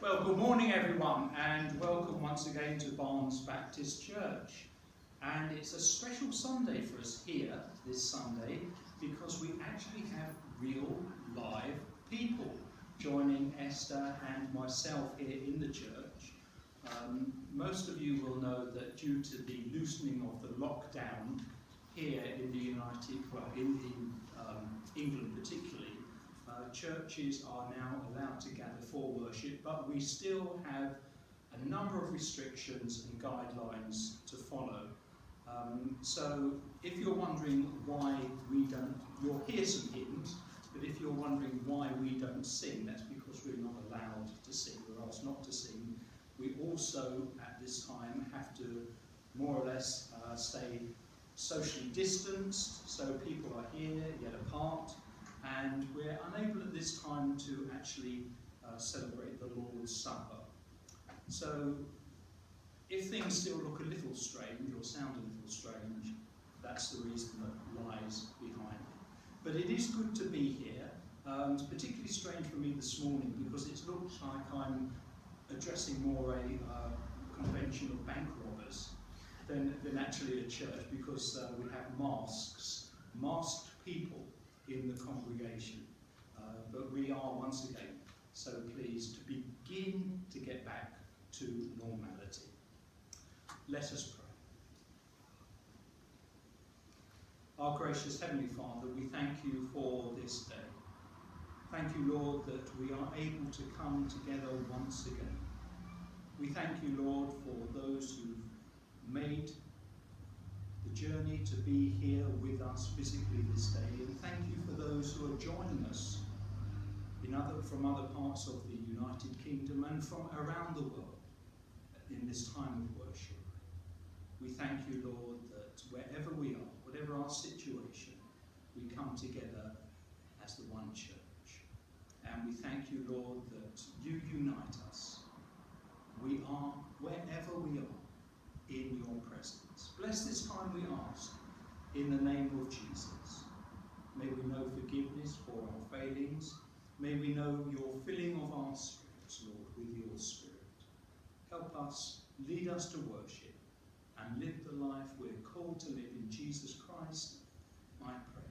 Well, good morning everyone, and welcome once again to Barnes Baptist Church. And it's a special Sunday for us here this Sunday because we actually have real live people joining Esther and myself here in the church. Most of you will know that due to the loosening of the lockdown here in the England particularly, churches are now allowed to gather for worship, but we still have a number of restrictions and guidelines to follow. So if you're wondering why we don't, you'll hear some hymns, but if you're wondering why we don't sing, that's because we're not allowed to sing. We're asked not to sing. We also, at this time, have to more or less stay socially distanced, so people are here, yet apart, and we're unable at this time to actually celebrate the Lord's Supper. So if things still look a little strange or sound a little strange, that's the reason that lies behind it. But it is good to be here. It's particularly strange for me this morning because it looks like I'm addressing more a convention of bank robbers than actually a church, because we have masked people in the congregation. But we are once again so pleased to begin to get back to normality. Let us pray. Our gracious Heavenly Father, we thank you for this day. Thank you, Lord, that we are able to come together once again. We thank you, Lord, for those who've made the journey to be here with us physically this day, and thank you for those who are joining us from other parts of the United Kingdom and from around the world in this time of worship. We thank you, Lord, that wherever we are, whatever our situation, we come together as the one church. And we thank you, Lord, that you unite us. We are, wherever we are, in your presence. Bless this time, we ask, in the name of Jesus. May we know forgiveness for our failings. May we know your filling of our spirits, Lord, with your Spirit. Help us, lead us to worship, and live the life we're called to live in Jesus Christ, I pray.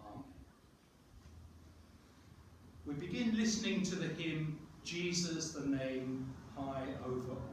Amen. We begin listening to the hymn, Jesus the Name High Over All.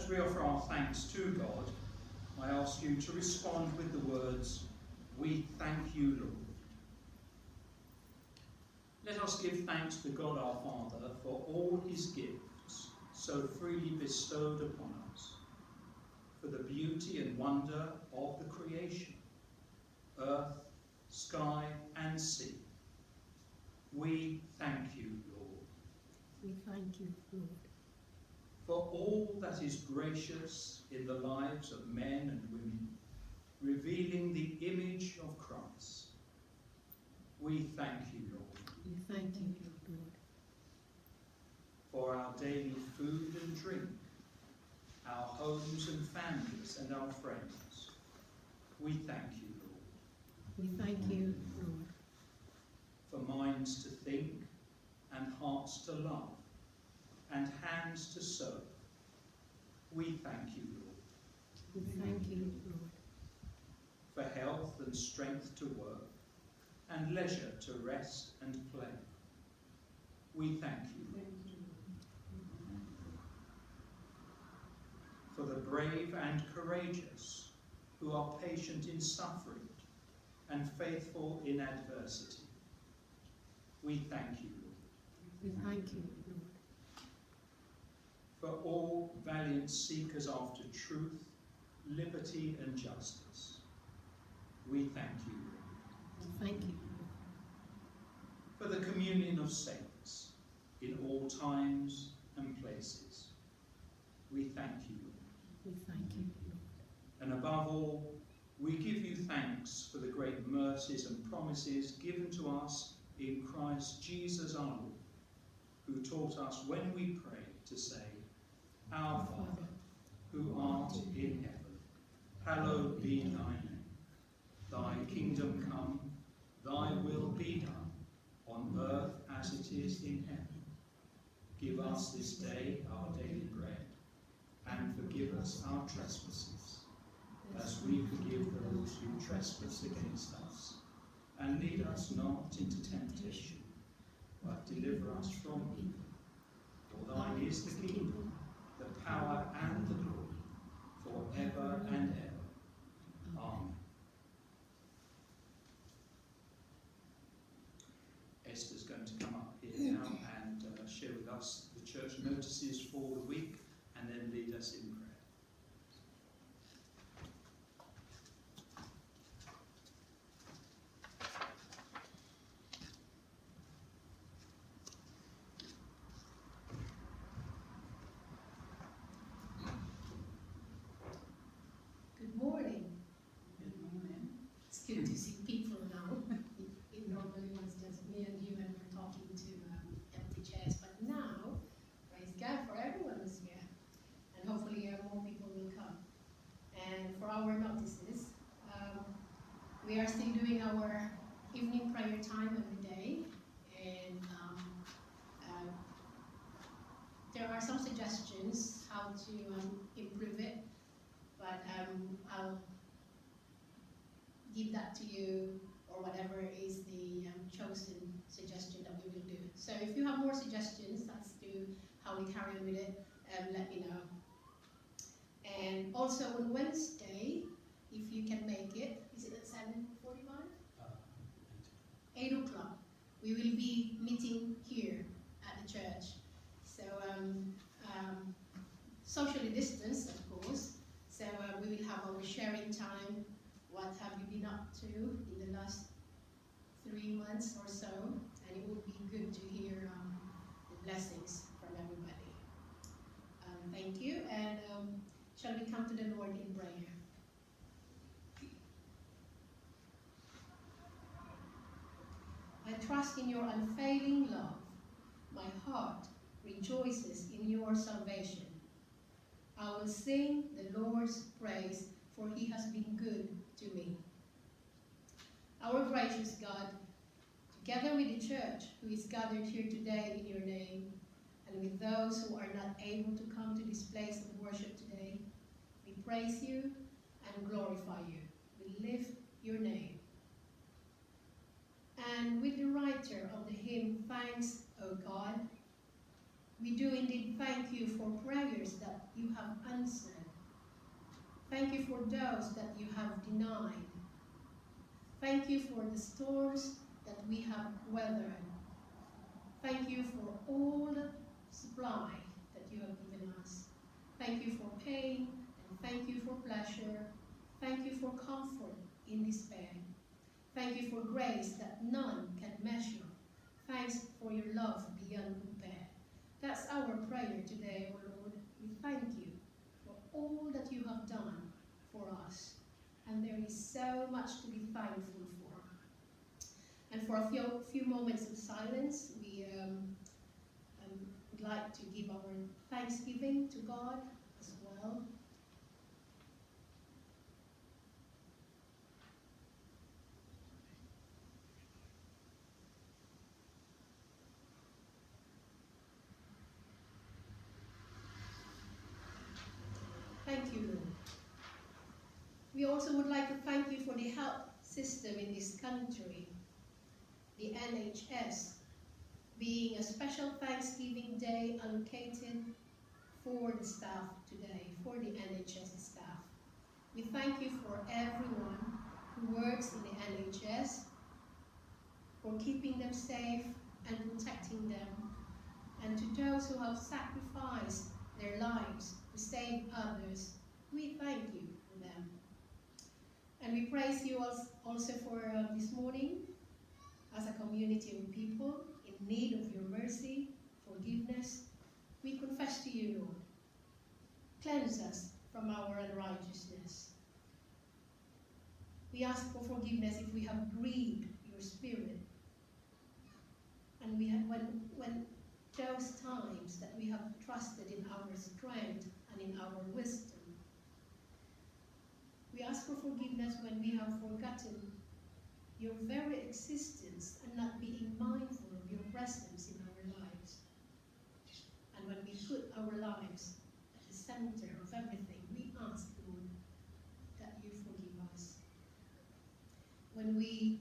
As we offer our thanks to God, I ask you to respond with the words, "We thank you, Lord." Let us give thanks to God our Father for all his gifts so freely bestowed upon us, for the beauty and wonder of the creation, earth, sky and sea. We thank you, Lord. We thank you, Lord. For all that is gracious in the lives of men and women, revealing the image of Christ. We thank you, Lord. We thank you, Lord. For our daily food and drink, our homes and families and our friends. We thank you, Lord. We thank you, Lord. For minds to think and hearts to love and hands to serve. We thank you, Lord. We thank you, Lord. For health and strength to work and leisure to rest and play. We thank you, Lord. For the brave and courageous who are patient in suffering and faithful in adversity. We thank you, Lord. We thank you, Lord. For all valiant seekers after truth, liberty and justice. We thank you, Lord. We thank you, Lord. For the communion of saints in all times and places. We thank you, Lord. We thank you, Lord. And above all, we give you thanks for the great mercies and promises given to us in Christ Jesus our Lord, who taught us when we pray to say, "Our Father, who art in heaven, hallowed be thy name. Thy kingdom come, thy will be done, on earth as it is in heaven. Give us this day our daily bread, and forgive us our trespasses, as we forgive those who trespass against us. And lead us not into temptation, but deliver us from evil. For thine is the kingdom, the power and the glory, forever and ever. Amen. Esther's going to come up here now and share with us the church notices for the week and then lead us in prayer. Good morning. Good morning. It's good to see people now. It normally was just me and you and we're talking to empty chairs, but now, praise God for everyone is here. And hopefully more people will come. And for our notices, we are still doing our evening prayer time every day. And there are some suggestions how to improve it. But I'll give that to you, or whatever is the chosen suggestion that we will do. So if you have more suggestions as to how we carry on with it, let me know. And also on Wednesday, if you can make it, is it at 7:45? 8 o'clock. We will be meeting here at the church. So socially distanced, of course. So we will have our sharing time. What have you been up to in the last 3 months or so? And it would be good to hear the blessings from everybody. Thank you. And shall we come to the Lord in prayer? I trust in your unfailing love. My heart rejoices in your salvation. I will sing the Lord's praise, for he has been good to me. Our gracious God, together with the church who is gathered here today in your name, and with those who are not able to come to this place of worship today, we praise you and glorify you. We lift your name. And with the writer of the hymn, Thanks, O God, We do indeed thank you for prayers that you have answered. Thank you for those that you have denied. Thank you for the storms that we have weathered. Thank you for all the supply that you have given us. Thank you for pain, and thank you for pleasure. Thank you for comfort in despair. Thank you for grace that none can measure. Thanks for your love beyond compare. That's our prayer today, O Lord. We thank you for all that you have done for us. And there is so much to be thankful for. And for a few moments of silence, we would like to give our thanksgiving to God as well. Thank you, Lord. We also would like to thank you for the health system in this country, the NHS, being a special Thanksgiving Day allocated for the staff today, for the NHS staff. We thank you for everyone who works in the NHS, for keeping them safe and protecting them, and to those who have sacrificed their lives to save others. We thank you for them. And we praise you also for this morning as a community of people in need of your mercy, forgiveness. We confess to you, Lord. Cleanse us from our unrighteousness. We ask for forgiveness if we have grieved your spirit. And we have, when those times that we have trusted in our strength and in our wisdom. We ask for forgiveness when we have forgotten your very existence and not being mindful of your presence in our lives. And when we put our lives at the center of everything, we ask, Lord, that you forgive us. When we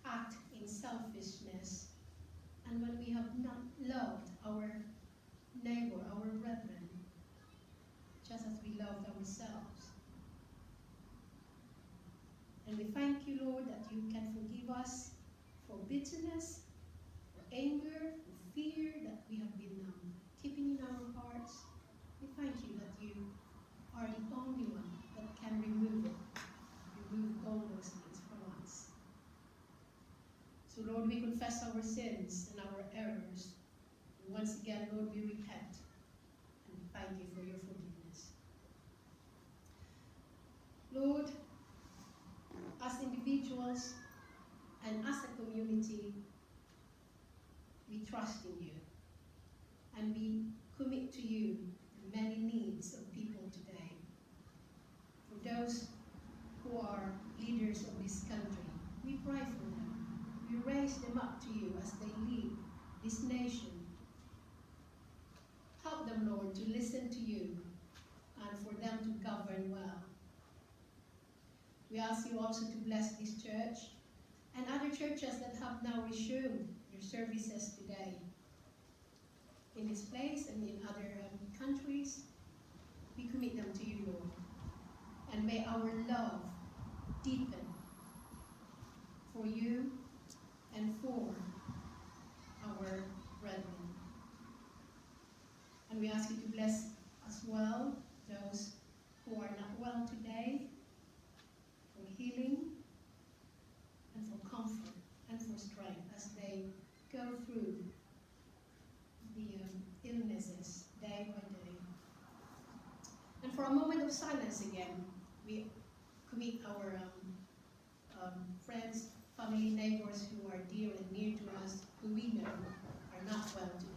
act in selfishness, and when we have not loved our neighbor, our brethren, just as we loved ourselves. And we thank you, Lord, that you can forgive us for bitterness, for anger, for fear that we have been keeping in our hearts. We thank you that you are the only one that can remove it, remove all those things from us. So, Lord, we confess our sins and our errors. And once again, Lord, we repent and we thank you for your forgiveness. Lord, as individuals and as a community, we trust in you and we commit to you the many needs of people today. For those who are leaders of this country, we pray for them. We raise them up to you as they lead this nation. Help them, Lord, to listen to you and for them to govern well. We ask you also to bless this church and other churches that have now resumed their services today. In this place and in other countries, we commit them to you, Lord. And may our love deepen for you and for our brethren. And we ask you to bless as well those who are not well today, for healing and for comfort and for strength as they go through the illnesses day by day. And for a moment of silence again, we commit our friends, family, neighbors who are dear and near to us, who we know are not well today.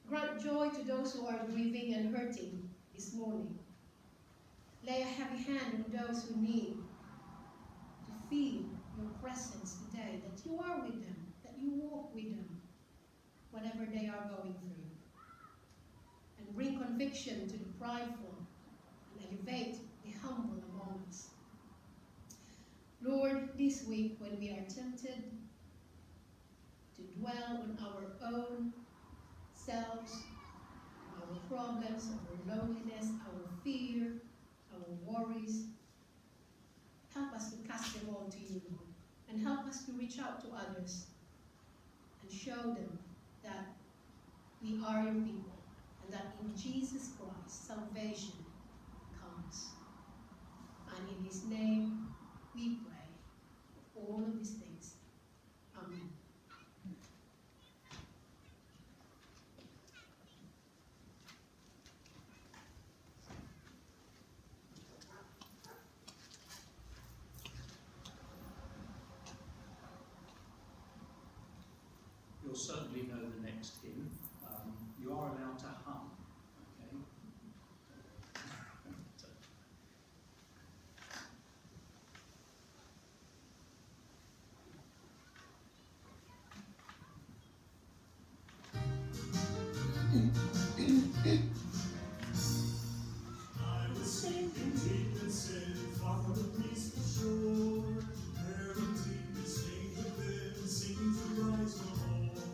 Grant joy to those who are grieving and hurting this morning. Lay a heavy hand on those who need to feel your presence today, that you are with them, that you walk with them, whatever they are going through. And bring conviction to the prideful and elevate the humble among us. Lord, this week when we are tempted to dwell on our own selves, our problems, our loneliness, our fear, our worries, help us to cast them all to you, Lord, and help us to reach out to others and show them that we are your people and that in Jesus Christ salvation comes. And in his name we pray all of these things. Amen. You'll certainly know the next hymn. You are allowed to hum, okay? I was sinking deep and sin, far from the peaceful shore. There a deep distinct within seemed to rise no more.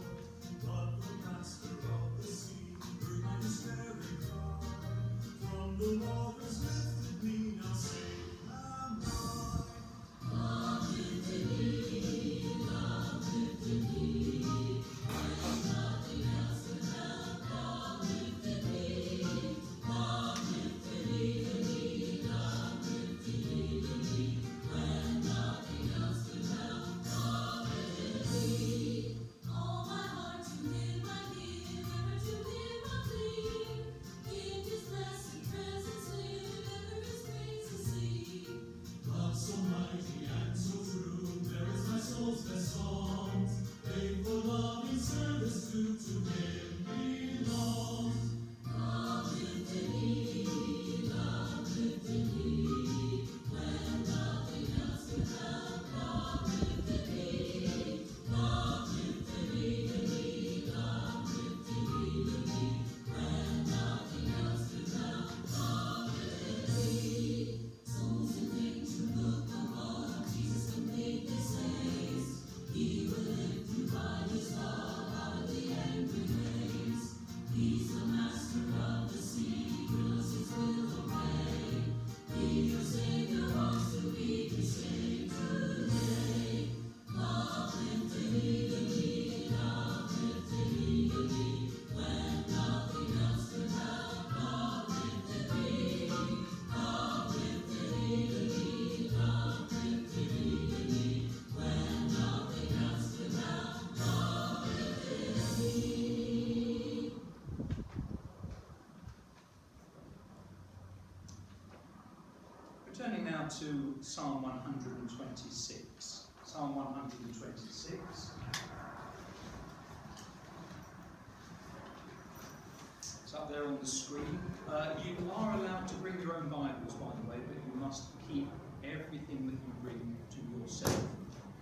But the master of the sea heard my despairing cry. From the waters lifted me, now safe am I. Love lifted me, love lifted me. I have nothing else to help. Love lifted me, love lifted me, love lifted me. When nothing else could help, love lifted me. All my heart to Him I give, ever to Him I cling. In His blessed presence live, ever His grace to see. Love so mighty and so true, there is my soul's best songs. Faithful loving service due to Him belongs. Love lifted me, love lifted me. When nothing else could help, love lifted me. Love lifted me, love lifted me. When nothing else could help, love lifted me. Souls and things who look above, Jesus can make this face. He will lift you by His love out of the angry waves. He's the master of the sea, wills His will obey. He, your Savior, wants to be saved today. Love lifted me, love lifted me. When nothing else could help, love lifted me. Love lifted me, love lifted me. When nothing else could help, love lifted me. Returning now to Psalm 126. Psalm 126. It's up there on the screen. You are allowed to bring your own Bibles, by the way, but you must keep everything that you bring to yourself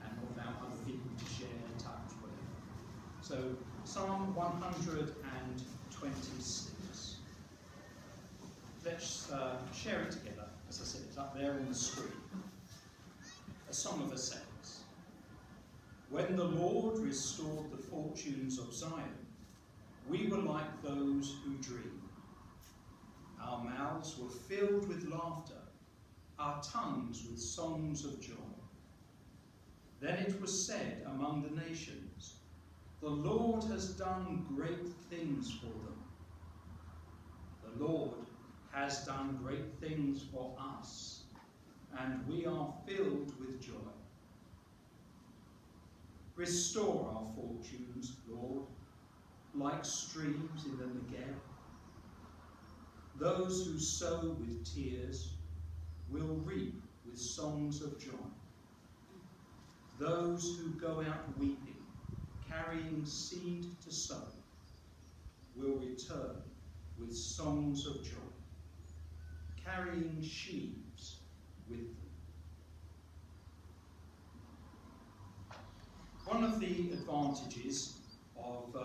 and not allow other people to share, touch, whatever. So, Psalm 126. Let's share it together. As I said, it's up there on the screen. A Song of Ascents. When the Lord restored the fortunes of Zion, we were like those who dream. Our mouths were filled with laughter, our tongues with songs of joy. Then it was said among the nations, the Lord has done great things for them. The Lord has done great things for us, and we are filled with joy. Restore our fortunes, Lord, like streams in the Negev. Those who sow with tears will reap with songs of joy. Those who go out weeping, carrying seed to sow, will return with songs of joy, carrying sheaves with them. One of the advantages of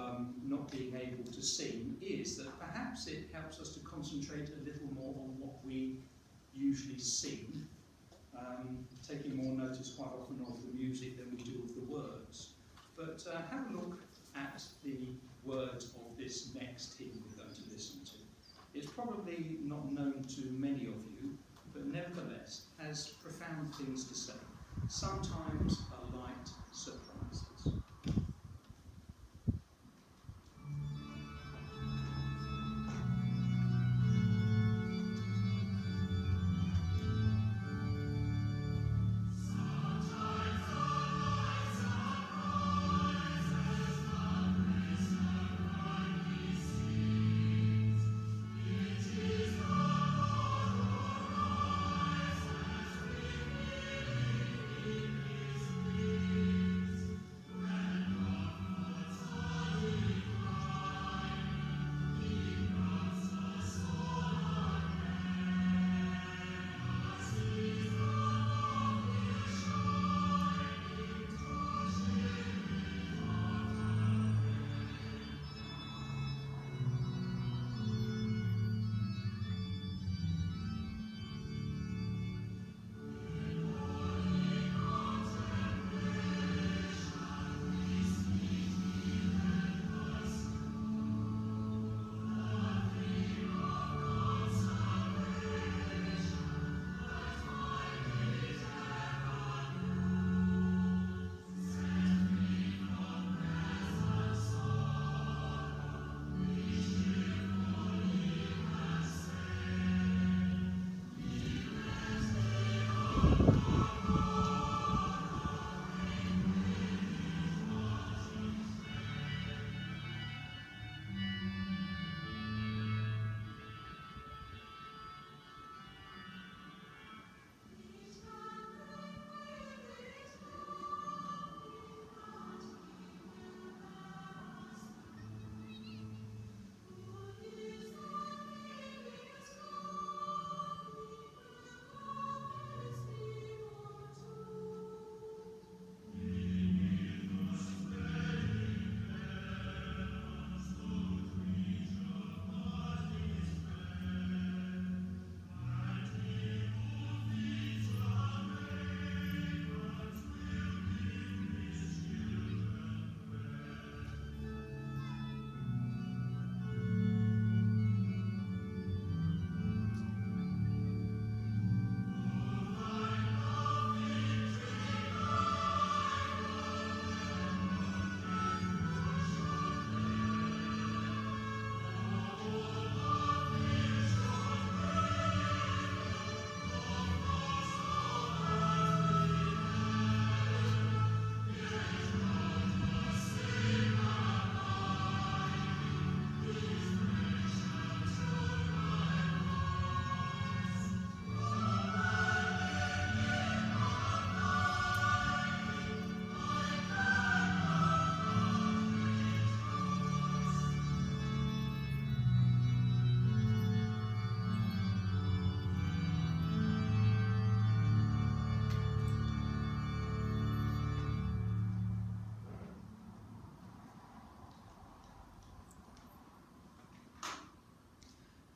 not being able to sing is that perhaps it helps us to concentrate a little more on what we usually sing, taking more notice quite often of the music than we do of the words. But have a look at the words of this next hymn we're going to listen to. It's probably not known to many of you, but nevertheless has profound things to say. Sometimes a light surprises.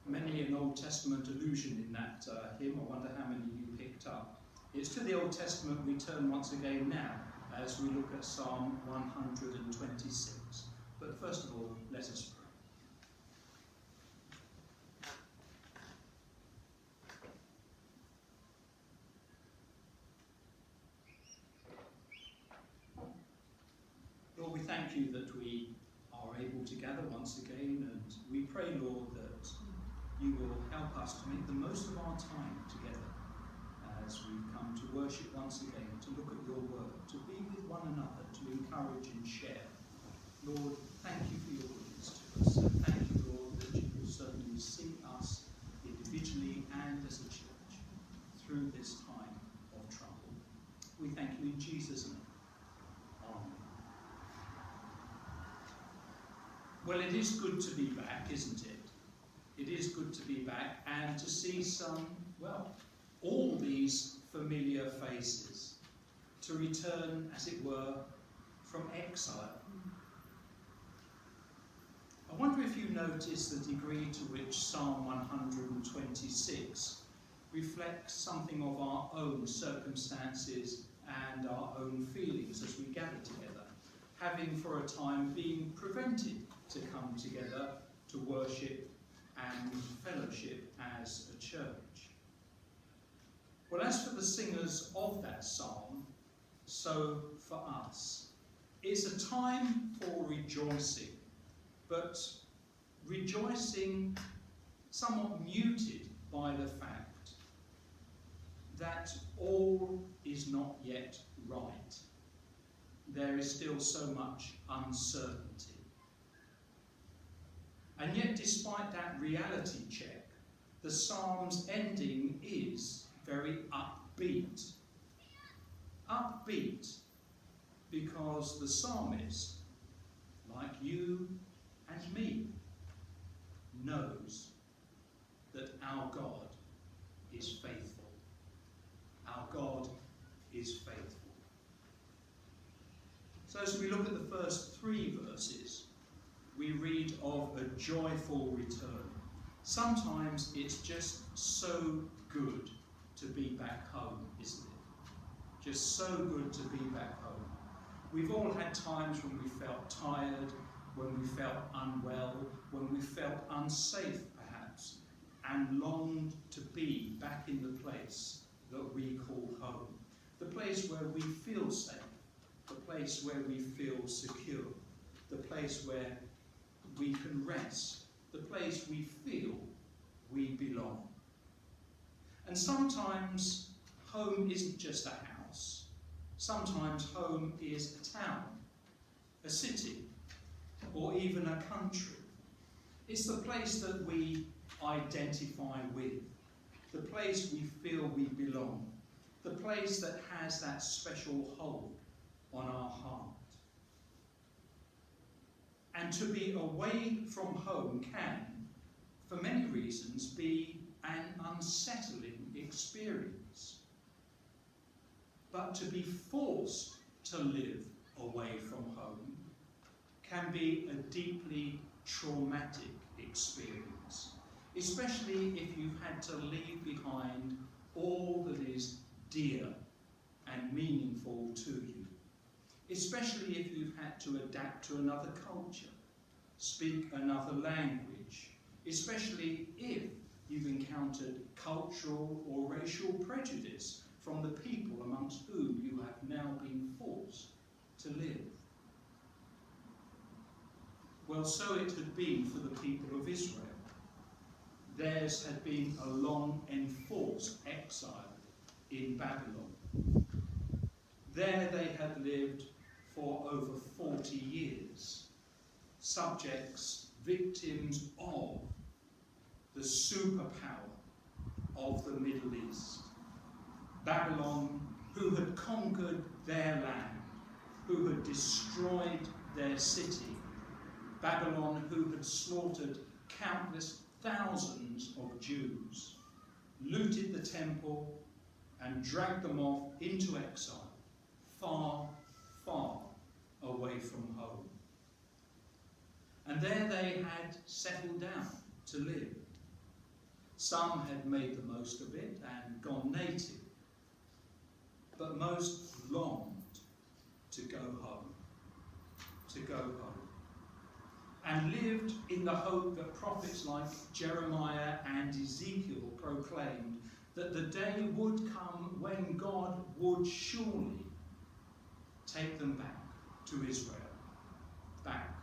Many an Old Testament allusion in that hymn. I wonder how many you picked up. It's to the Old Testament we turn once again now as we look at Psalm 126. But first of all, let us pray. Lord, we thank you that we are able to gather once again, and we pray, Lord, that you will help us to make the most of our time together as we've come to worship once again, to look at your word, to be with one another, to encourage and share. Lord, thank you for your goodness to us, and thank you, Lord, that you will certainly see us individually and as a church through this time of trouble. We thank you in Jesus' name. Amen. Well, it is good to be back, isn't it? It is good to be back and to see some, well, all these familiar faces, to return, as it were, from exile. I wonder if you notice the degree to which Psalm 126 reflects something of our own circumstances and our own feelings as we gather together, having for a time been prevented to come together to worship and fellowship as a church. Well, as for the singers of that psalm, so for us, it's a time for rejoicing, but rejoicing somewhat muted by the fact that all is not yet right. There is still so much uncertainty. And yet, despite that reality check, the psalm's ending is very upbeat. Upbeat because the psalmist, like you and me, knows that our God is faithful. Our God is faithful. So as we look at the first 3 verses, we read of a joyful return. Sometimes it's just so good to be back home, isn't it? Just so good to be back home. We've all had times when we felt tired, when we felt unwell, when we felt unsafe perhaps, and longed to be back in the place that we call home. The place where we feel safe, the place where we feel secure, the place where we can rest, the place we feel we belong. And sometimes home isn't just a house. Sometimes home is a town, a city, or even a country. It's the place that we identify with, the place we feel we belong, the place that has that special hold on our heart. And to be away from home can, for many reasons, be an unsettling experience. But to be forced to live away from home can be a deeply traumatic experience, especially if you've had to leave behind all that is dear and meaningful to you, especially if you've had to adapt to another culture, speak another language, especially if you've encountered cultural or racial prejudice from the people amongst whom you have now been forced to live. Well, so it had been for the people of Israel. Theirs had been a long enforced exile in Babylon. There they had lived for over 40 years, subjects, victims of the superpower of the Middle East. Babylon, who had conquered their land, who had destroyed their city. Babylon, who had slaughtered countless thousands of Jews, looted the temple and dragged them off into exile, far, far away from home. And there they had settled down to live. Some had made the most of it and gone native, but most longed to go home, and lived in the hope that prophets like Jeremiah and Ezekiel proclaimed that the day would come when God would surely take them back to Israel, back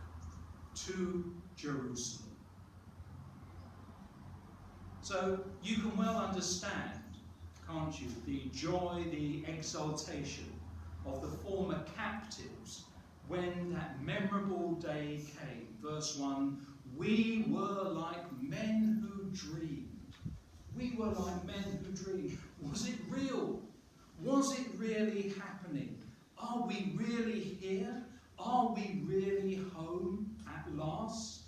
to Jerusalem. So you can well understand, can't you, the joy, the exultation of the former captives when that memorable day came. Verse 1, we were like men who dreamed. We were like men who dreamed. Was it real? Was it really happening? Are we really here? Are we really home at last?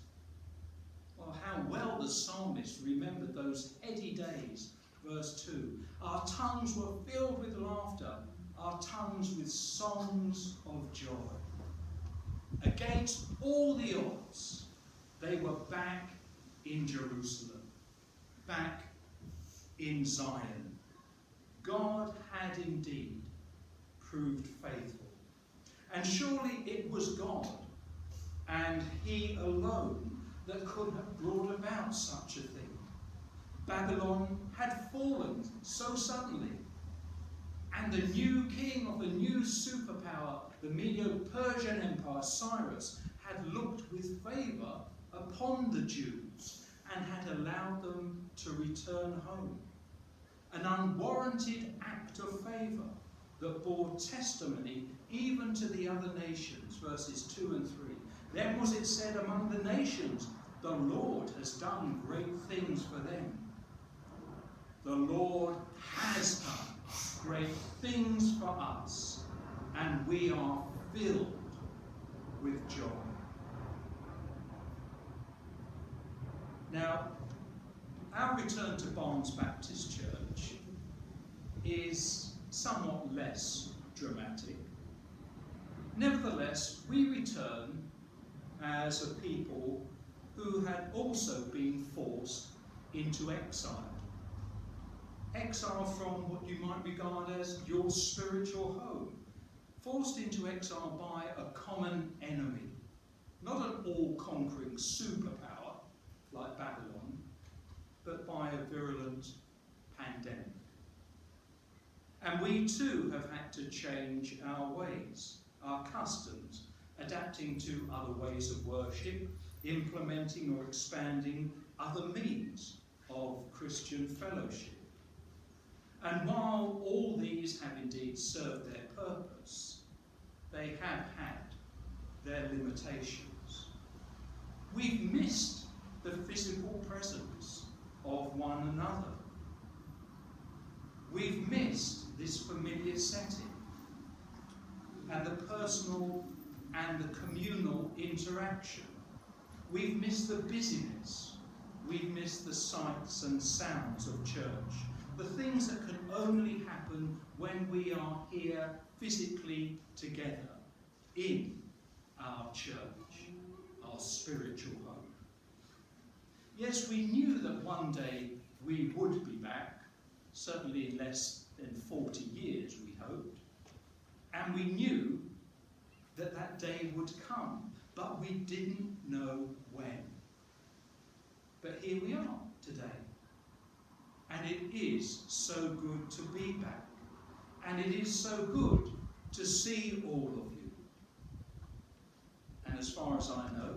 Well, how well the psalmist remembered those heady days. Verse 2, our tongues were filled with laughter, our tongues with songs of joy. against all the odds, they were back in Jerusalem, back in Zion. God had indeed proved faithful. And surely it was God, and he alone, that could have brought about such a thing. Babylon had fallen so suddenly, and the new king of the new superpower, the Medo-Persian Empire, Cyrus, had looked with favour upon the Jews and had allowed them to return home. An unwarranted act of favour that bore testimony even to the other nations, verses 2 and 3. Then was it said among the nations, the Lord has done great things for them. The Lord has done great things for us, and we are filled with joy. Now, our return to Barnes Baptist Church is somewhat less dramatic. Nevertheless, we return as a people who had also been forced into exile. Exile from what you might regard as your spiritual home. Forced into exile by a common enemy. Not an all-conquering superpower like Babylon, but by a virulent pandemic. And we too have had to change our ways, our customs, adapting to other ways of worship, implementing or expanding other means of Christian fellowship. And while all these have indeed served their purpose, they have had their limitations. We've missed the physical presence of one another. We've missed this familiar setting and the personal and the communal interaction. We've missed the busyness. We've missed the sights and sounds of church. The things that can only happen when we are here physically together in our church, our spiritual home. Yes, we knew that one day we would be back, certainly in less than 40 years, we hoped. And we knew that that day would come, but we didn't know when. But here we are today. And it is so good to be back. And it is so good to see all of you. And as far as I know,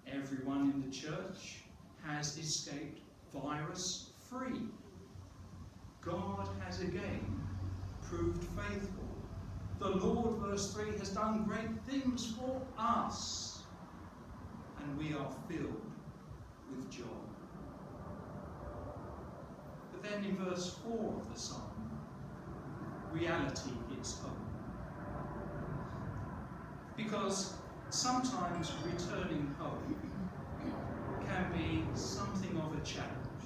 everyone in the church has escaped virus-free. God has again proved faithful. The Lord, verse 3, has done great things for us, and we are filled with joy. But then in verse 4 of the psalm, reality hits home. Because sometimes returning home can be something of a challenge,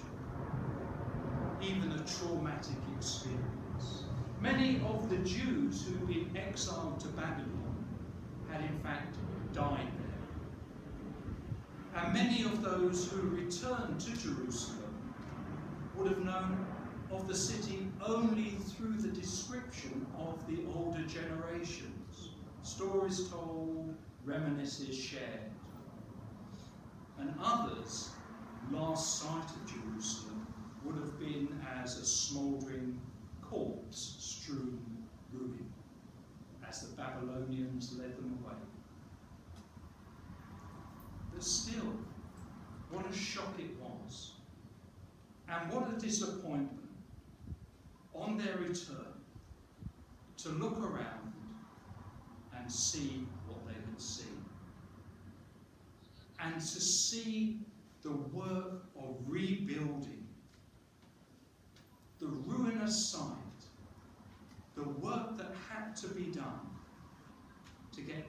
even a traumatic experience. Many of the Jews who'd been exiled to Babylon had in fact died there. And many of those who returned to Jerusalem would have known of the city only through the description of the older generations. Stories told, reminiscences shared. And others' last sight of Jerusalem would have been as a smouldering corpse strewn ruin as the Babylonians led them away. But still, what a shock it was, and what a disappointment on their return to look around and see what they had seen, and to see the work of rebuilding, the ruinous site, the work that had to be done to get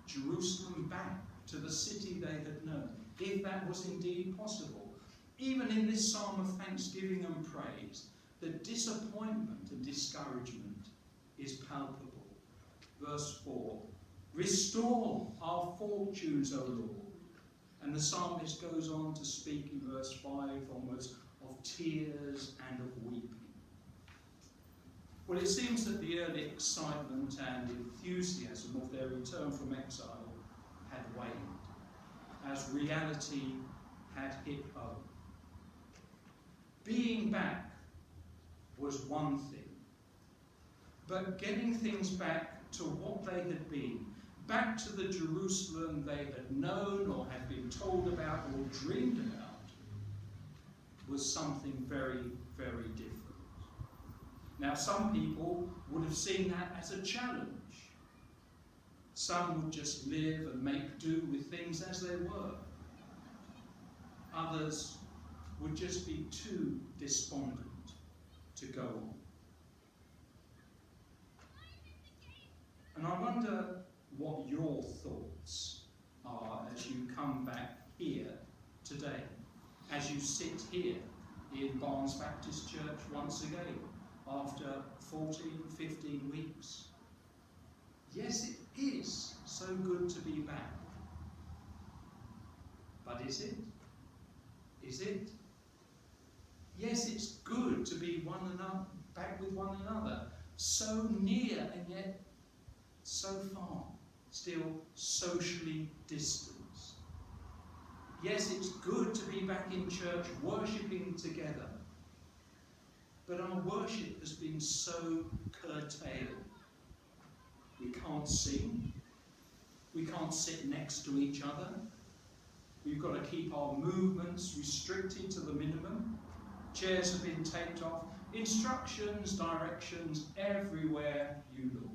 Jerusalem back to the city they had known, if that was indeed possible. Even in this psalm of thanksgiving and praise, the disappointment and discouragement is palpable. Verse 4, Restore our fortunes, O Lord. And the psalmist goes on to speak in verse 5 onwards of tears and of weeping. Well, it seems that the early excitement and enthusiasm of their return from exile had waned, as reality had hit home. Being back was one thing, but getting things back to what they had been, back to the Jerusalem they had known or had been told about or dreamed about, was something very, very different. Now, some people would have seen that as a challenge. Some would just live and make do with things as they were. Others would just be too despondent to go on. And I wonder what your thoughts are as you come back here today, as you sit here in Barnes Baptist Church once again after 14, 15 weeks. Yes, it is so good to be back. But is it? Is it? Yes, it's good to be back with one another, so near and yet so far, still socially distanced. Yes, it's good to be back in church, worshipping together. But our worship has been so curtailed. We can't sing. We can't sit next to each other. We've got to keep our movements restricted to the minimum. Chairs have been taped off. Instructions, directions, everywhere you look.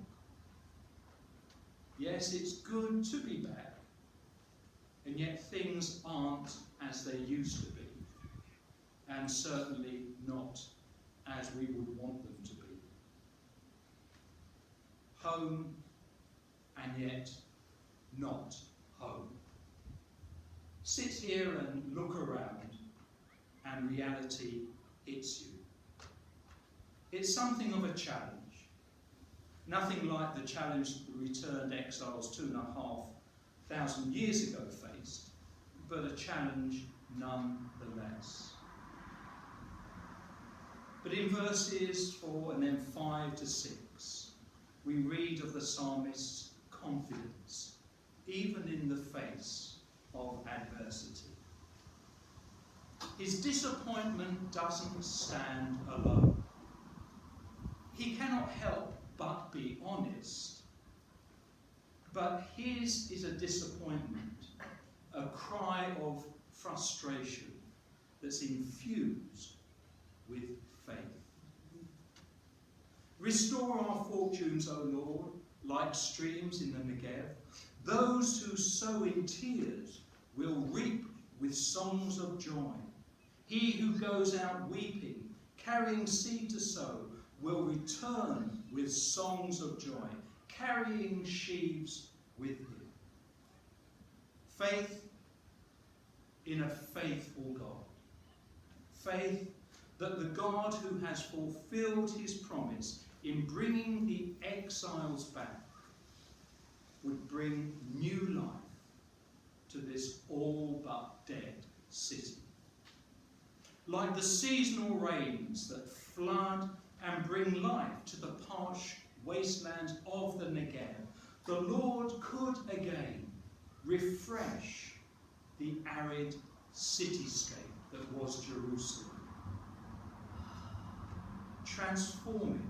Yes, it's good to be back, and yet things aren't as they used to be, and certainly not as we would want them to be. Home, and yet not home. Sit here and look around, and reality hits you. It's something of a challenge. Nothing like the challenge the returned exiles 2,500 years ago faced, but a challenge nonetheless. But in verses 4 and then 5 to 6, we read of the psalmist's confidence, even in the face of adversity. His disappointment doesn't stand alone. He cannot help but be honest. But his is a disappointment, a cry of frustration that's infused with faith. Restore our fortunes, O Lord, like streams in the Negev. Those who sow in tears will reap with songs of joy. He who goes out weeping, carrying seed to sow, will return with songs of joy, carrying sheaves with him. Faith in a faithful God. Faith that the God who has fulfilled his promise in bringing the exiles back would bring new life to this all but dead city. Like the seasonal rains that flood and bring life to the parched wastelands of the Negev, the Lord could again refresh the arid cityscape that was Jerusalem. Transform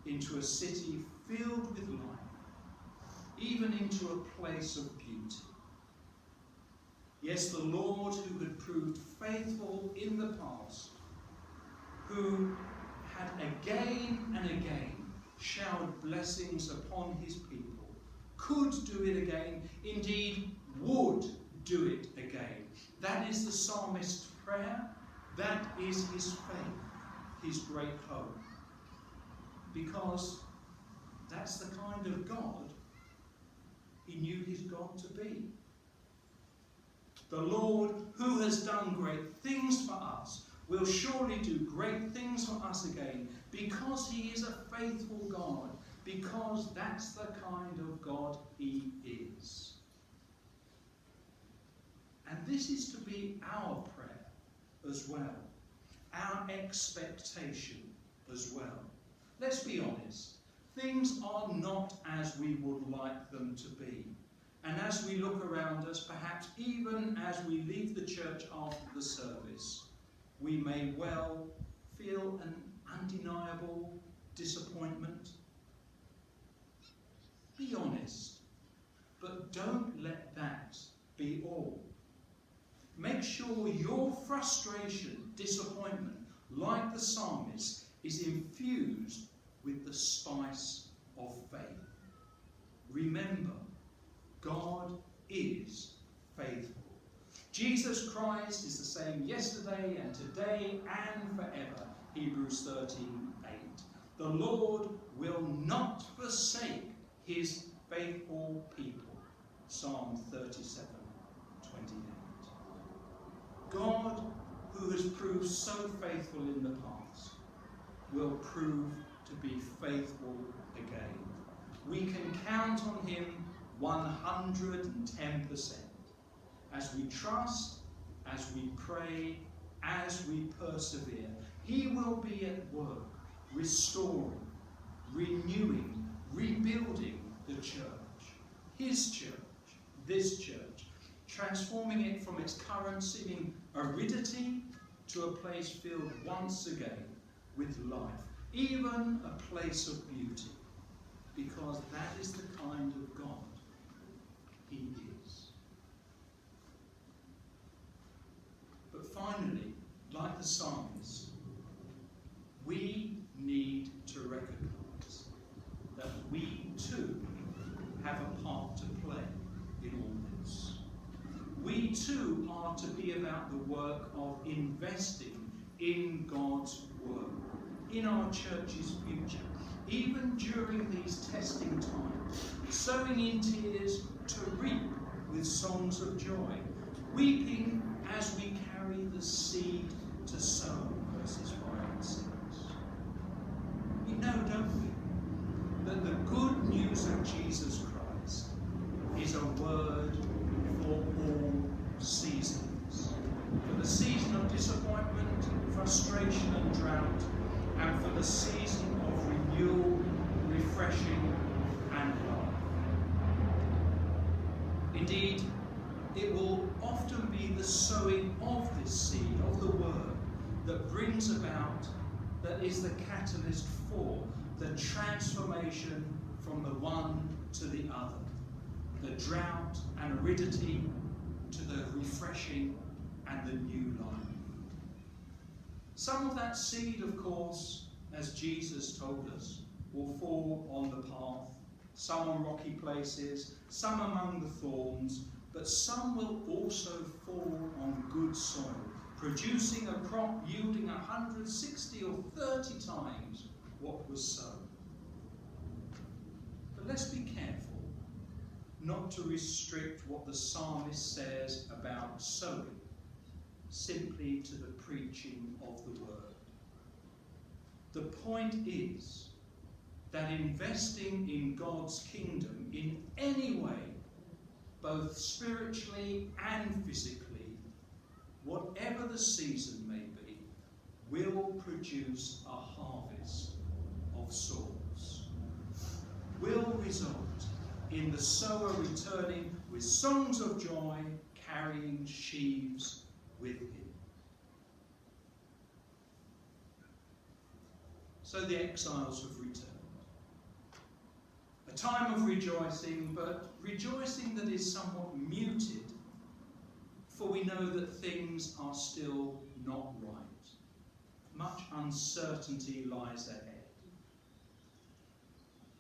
it into a city filled with life, even into a place of beauty. Yes, the Lord who had proved faithful in the past, who had again and again showered blessings upon his people, could do it again, indeed would do it again. That is the psalmist's prayer, that is his faith, his great hope. Because that's the kind of God he knew his God to be. The Lord, who has done great things for us, will surely do great things for us again, because he is a faithful God, because that's the kind of God he is. And this is to be our prayer as well, our expectation as well. Let's be honest, things are not as we would like them to be. And as we look around us, perhaps even as we leave the church after the service, we may well feel an undeniable disappointment. Be honest, but don't let that be all. Make sure your frustration, disappointment, like the psalmist, is infused with the spice of faith. Remember, God is faithful. Jesus Christ is the same yesterday and today and forever. Hebrews 13:8. The Lord will not forsake his faithful people. Psalm 37:28. God, who has proved so faithful in the past, will prove to be faithful again. We can count on him 110%. As we trust, as we pray, as we persevere, he will be at work, restoring, renewing, rebuilding the church, his church, this church, transforming it from its current seeming aridity to a place filled once again with life, even a place of beauty, because that is the kind of God he is. But finally, like the psalmist, we need to recognize that we too have a part to play in all this. We too are to be about the work of investing in God's work, in our church's future, even during these testing times, sowing in tears to reap with songs of joy, weeping as we carry the seed to sow, verses 5 and 6. We know, don't we, that the good news of Jesus Christ is a word for all seasons. For the season of disappointment, frustration and drought, and for the season of renewal, refreshing and love. Indeed, it will often be the sowing of this seed, of the word, that brings about, that is the catalyst for the transformation from the one to the other, the drought and aridity to the refreshing and the new life. Some of that seed, of course, as Jesus told us, will fall on the path, some on rocky places, some among the thorns, but some will also fall on good soil, producing a crop yielding 160 or 30 times what was sown. But let's be careful not to restrict what the psalmist says about sowing simply to the preaching of the word. The point is that investing in God's kingdom in any way, both spiritually and physically, whatever the season may be, will produce a harvest of souls, will result in the sower returning with songs of joy, carrying sheaves with him. So the exiles have returned. A time of rejoicing, but rejoicing that is somewhat muted, for we know that things are still not right. Much uncertainty lies ahead.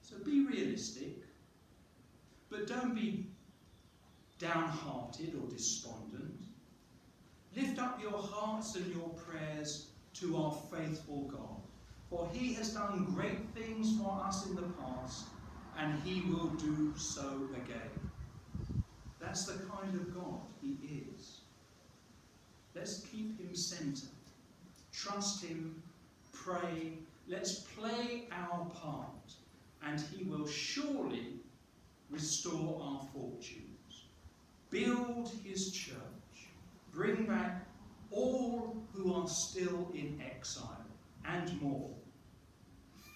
So be realistic, but don't be downhearted or despondent. Lift up your hearts and your prayers to our faithful God, for he has done great things for us in the past, and he will do so again. That's the kind of God he is. Let's keep him centred. Trust him, pray. Let's play our part and he will surely restore our fortunes, build his church, bring back all who are still in exile, and more.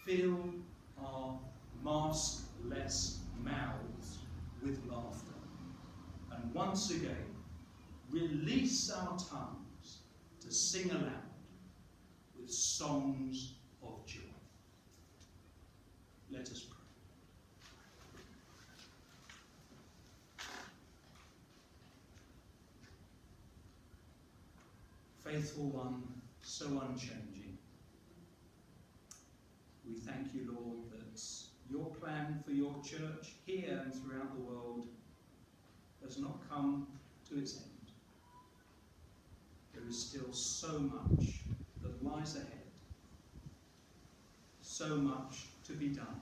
Fill our maskless mouths with laughter, and once again release our tongues to sing aloud with songs of joy. Let us pray. Faithful one, so unchanging, we thank you, Lord, that your plan for your church here and throughout the world has not come to its end. There is still so much that lies ahead, so much to be done,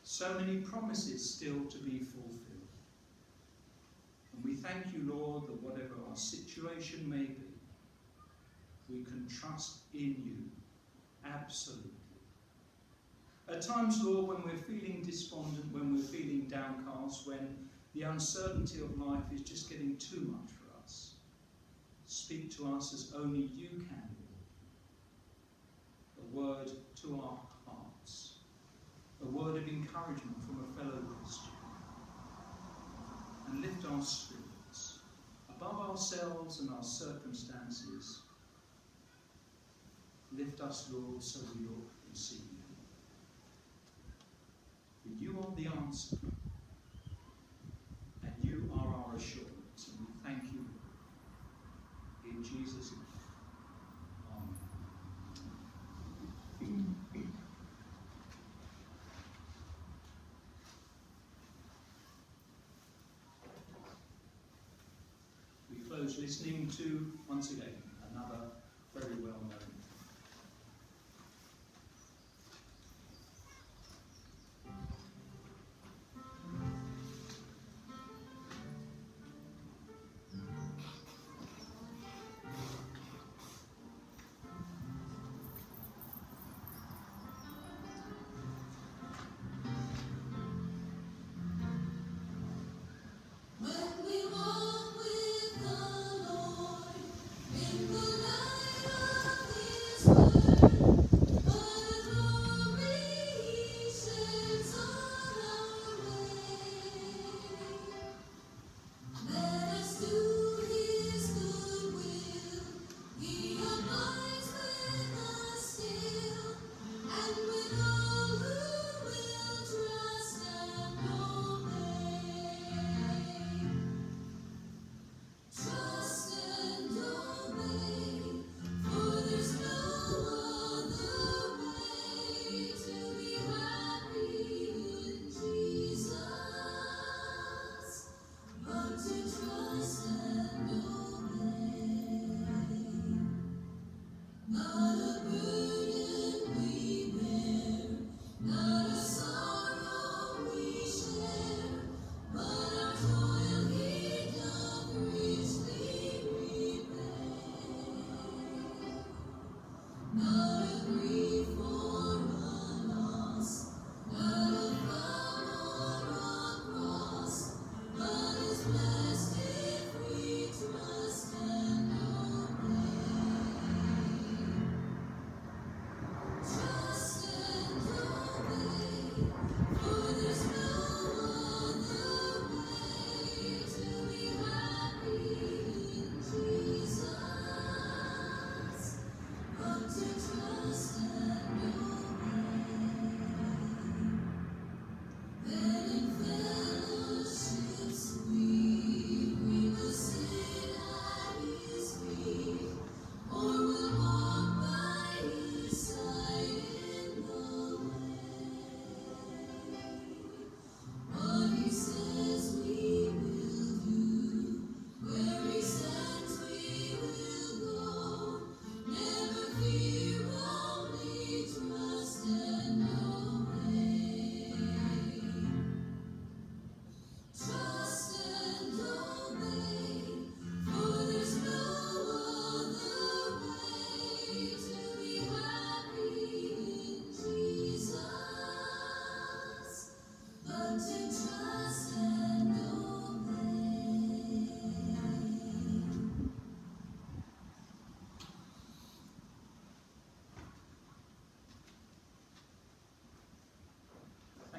so many promises still to be fulfilled. And we thank you, Lord, that whatever our situation may be, we can trust in you absolutely. At times, Lord, when we're feeling despondent, when we're feeling downcast, when the uncertainty of life is just getting too much for us, speak to us as only you can, Lord. A word to our hearts, a word of encouragement from a fellow Christian, and lift our spirits above ourselves and our circumstances. Lift us, Lord, so we look and see you. For you are the answer, and you are our assurance, and we thank you, Lord. In Jesus' name. Amen. We close listening to, once again, another very well-known When we walk with the Lord in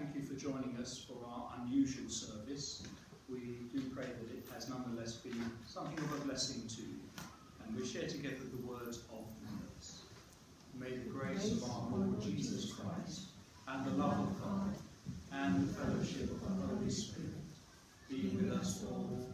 thank you for joining us for our unusual service. We do pray that it has nonetheless been something of a blessing to you, and we share together the words of the verse. May the grace of our Lord Jesus Christ, and the love of God, and the fellowship of the Holy Spirit be with us all